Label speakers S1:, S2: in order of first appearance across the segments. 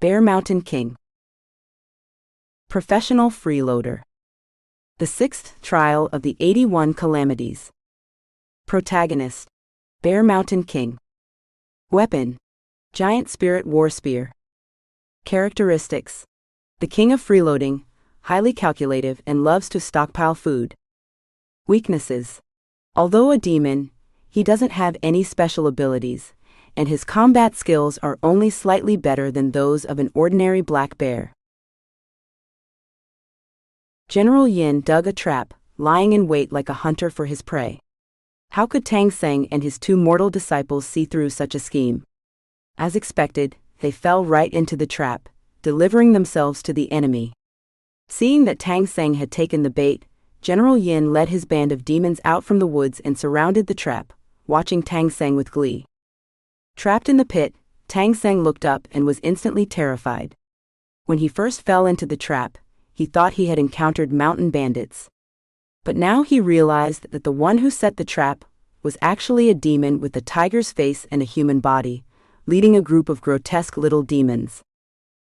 S1: Bear Mountain King. Professional freeloader. The sixth trial of the 81 Calamities. Protagonist: Bear Mountain King. Weapon: giant spirit war spear. Characteristics: the king of freeloading, highly calculative and loves to stockpile food. Weaknesses: although a demon, he doesn't have any special abilities, and his combat skills are only slightly better than those of an ordinary black bear. General Yin dug a trap, lying in wait like a hunter for his prey. How could Xuanzang and his two mortal disciples see through such a scheme? As expected, they fell right into the trap, delivering themselves to the enemy. Seeing that Xuanzang had taken the bait, General Yin led his band of demons out from the woods and surrounded the trap, watching Xuanzang with glee. Trapped in the pit, Xuanzang looked up and was instantly terrified. When he first fell into the trap, he thought he had encountered mountain bandits. But now he realized that the one who set the trap was actually a demon with a tiger's face and a human body, leading a group of grotesque little demons.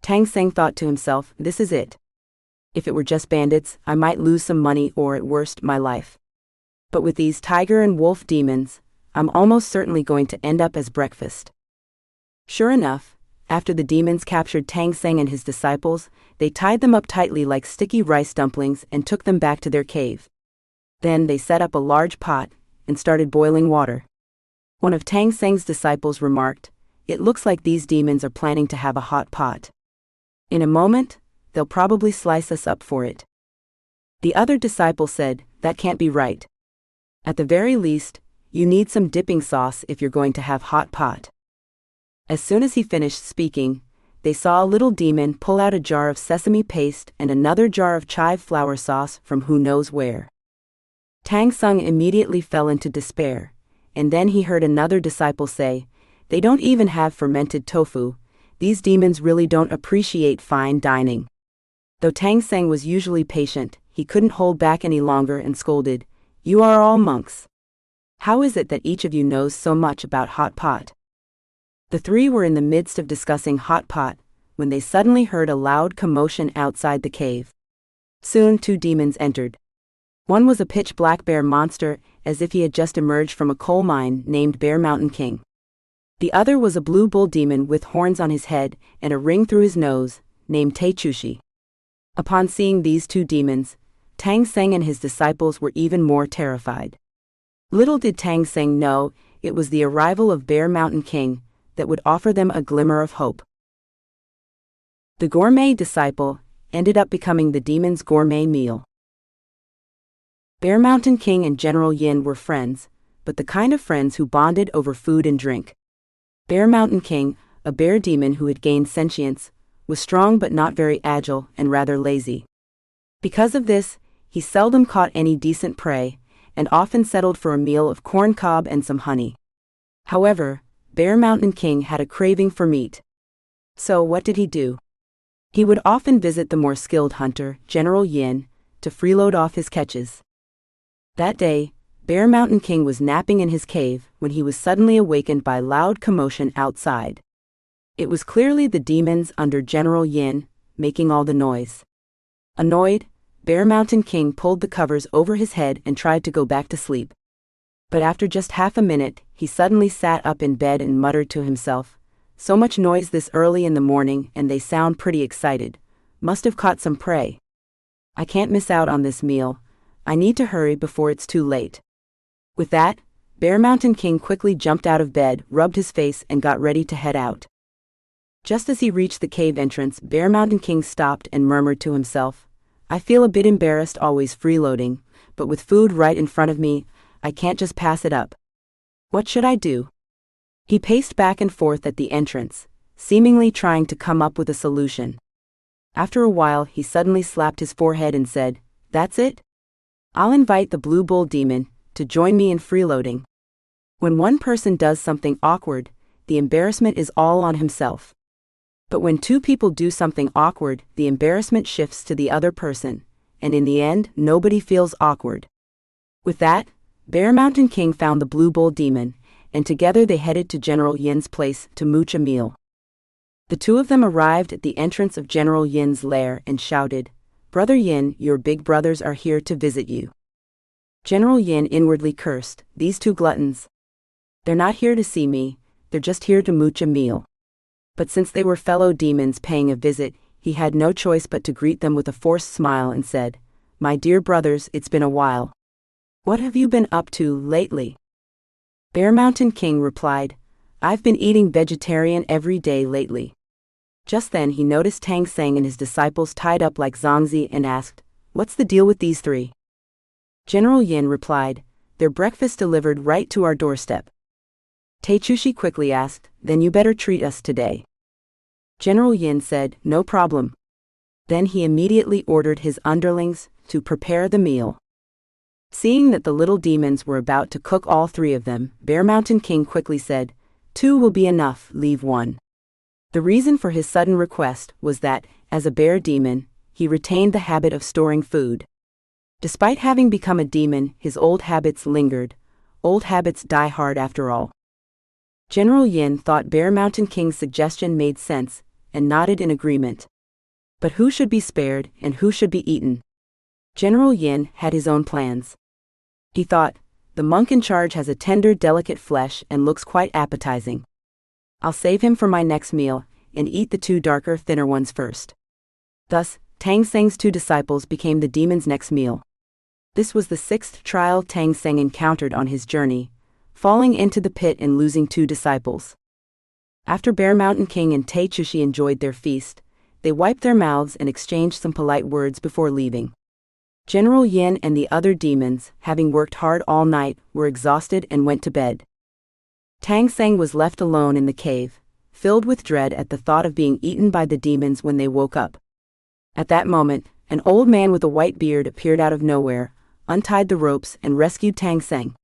S1: Xuanzang thought to himself, this is it. If it were just bandits, I might lose some money or at worst my life. But with these tiger and wolf demons, I'm almost certainly going to end up as breakfast. Sure enough, after the demons captured Xuanzang and his disciples, they tied them up tightly like sticky rice dumplings and took them back to their cave. Then they set up a large pot and started boiling water. One of Xuanzang's disciples remarked, "It looks like these demons are planning to have a hot pot. In a moment, they'll probably slice us up for it." The other disciple said, "That can't be right. At the very least, you need some dipping sauce if you're going to have hot pot." As soon as he finished speaking, they saw a little demon pull out a jar of sesame paste and another jar of chive flour sauce from who knows where. Xuanzang immediately fell into despair, and then he heard another disciple say, "They don't even have fermented tofu. These demons really don't appreciate fine dining." Though Xuanzang was usually patient, he couldn't hold back any longer and scolded, "You are all monks. How is it that each of you knows so much about hot pot?" The three were in the midst of discussing hot pot when they suddenly heard a loud commotion outside the cave. Soon 2 demons entered. One was a pitch-black bear monster, as if he had just emerged from a coal mine, named Bear Mountain King. The other was a blue bull demon with horns on his head and a ring through his nose, named Taichushi. Upon seeing these 2 demons, Xuanzang and his disciples were even more terrified. Little did Xuanzang know, it was the arrival of Bear Mountain King that would offer them a glimmer of hope. The gourmet disciple ended up becoming the demon's gourmet meal. Bear Mountain King and General Yin were friends, but the kind of friends who bonded over food and drink. Bear Mountain King, a bear demon who had gained sentience, was strong but not very agile and rather lazy. Because of this, he seldom caught any decent prey, and often settled for a meal of corn cob and some honey. However, Bear Mountain King had a craving for meat. So what did he do? He would often visit the more skilled hunter, General Yin, to freeload off his catches. That day, Bear Mountain King was napping in his cave when he was suddenly awakened by loud commotion outside. It was clearly the demons under General Yin, making all the noise. Annoyed, Bear Mountain King pulled the covers over his head and tried to go back to sleep. But after just half a minute, he suddenly sat up in bed and muttered to himself, "So much noise this early in the morning and they sound pretty excited. Must have caught some prey. I can't miss out on this meal. I need to hurry before it's too late." With that, Bear Mountain King quickly jumped out of bed, rubbed his face and got ready to head out. Just as he reached the cave entrance, Bear Mountain King stopped and murmured to himself, "I feel a bit embarrassed always freeloading, but with food right in front of me, I can't just pass it up. What should I do?" He paced back and forth at the entrance, seemingly trying to come up with a solution. After a while, he suddenly slapped his forehead and said, "That's it. I'll invite the Blue Bull Demon to join me in freeloading." When one person does something awkward, the embarrassment is all on himself. But when 2 people do something awkward, the embarrassment shifts to the other person, and in the end, nobody feels awkward. With that, Bear Mountain King found the Blue Bull Demon, and together they headed to General Yin's place to mooch a meal. The two of them arrived at the entrance of General Yin's lair and shouted, "Brother Yin, your big brothers are here to visit you." General Yin inwardly cursed, "These two gluttons. They're not here to see me, they're just here to mooch a meal." But since they were fellow demons paying a visit, he had no choice but to greet them with a forced smile and said, "My dear brothers, it's been a while. What have you been up to lately?" Bear Mountain King replied, "I've been eating vegetarian every day lately." Just then he noticed Tang Seng and his disciples tied up like Xuanzang and asked, "What's the deal with these three?" General Yin replied, "Their breakfast delivered right to our doorstep." Teichushi quickly asked, "Then you better treat us today." General Yin said, "No problem." Then he immediately ordered his underlings to prepare the meal. Seeing that the little demons were about to cook all three of them, Bear Mountain King quickly said, "Two will be enough, leave one." The reason for his sudden request was that, as a bear demon, he retained the habit of storing food. Despite having become a demon, his old habits lingered. Old habits die hard after all. General Yin thought Bear Mountain King's suggestion made sense, and nodded in agreement. But who should be spared, and who should be eaten? General Yin had his own plans. He thought, "The monk in charge has a tender, delicate flesh and looks quite appetizing. I'll save him for my next meal, and eat the two darker, thinner ones first." Thus, Tang Seng's two disciples became the demon's next meal. This was the sixth trial Tang Seng encountered on his journey, falling into the pit and losing two disciples. After Bear Mountain King and Teichushi enjoyed their feast, they wiped their mouths and exchanged some polite words before leaving. General Yin and the other demons, having worked hard all night, were exhausted and went to bed. Tang Seng was left alone in the cave, filled with dread at the thought of being eaten by the demons when they woke up. At that moment, an old man with a white beard appeared out of nowhere, untied the ropes and rescued Tang Seng.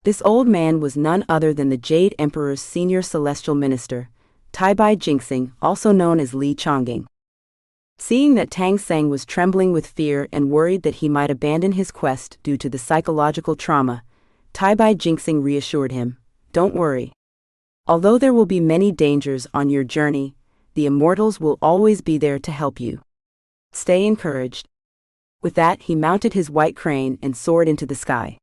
S1: This old man was none other than the Jade Emperor's senior celestial minister, Taibai Jinxing, also known as Li Chongging. Seeing that Tang Seng was trembling with fear and worried that he might abandon his quest due to the psychological trauma, Taibai Jinxing reassured him, "Don't worry. Although there will be many dangers on your journey, the immortals will always be there to help you. Stay encouraged." With that, he mounted his white crane and soared into the sky.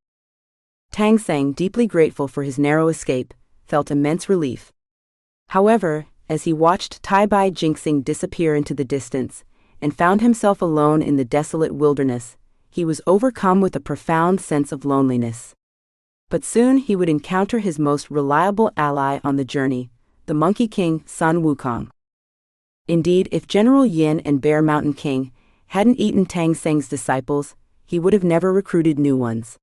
S1: Tang Seng, deeply grateful for his narrow escape, felt immense relief. However, as he watched Taibai Jinxing disappear into the distance, and found himself alone in the desolate wilderness, he was overcome with a profound sense of loneliness. But soon he would encounter his most reliable ally on the journey, the Monkey King, Sun Wukong. Indeed, if General Yin and Bear Mountain King hadn't eaten Tang Seng's disciples, he would have never recruited new ones.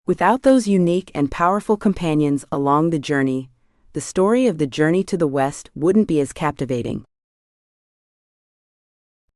S1: Without those unique and powerful companions along the journey, the story of the journey to the West wouldn't be as captivating.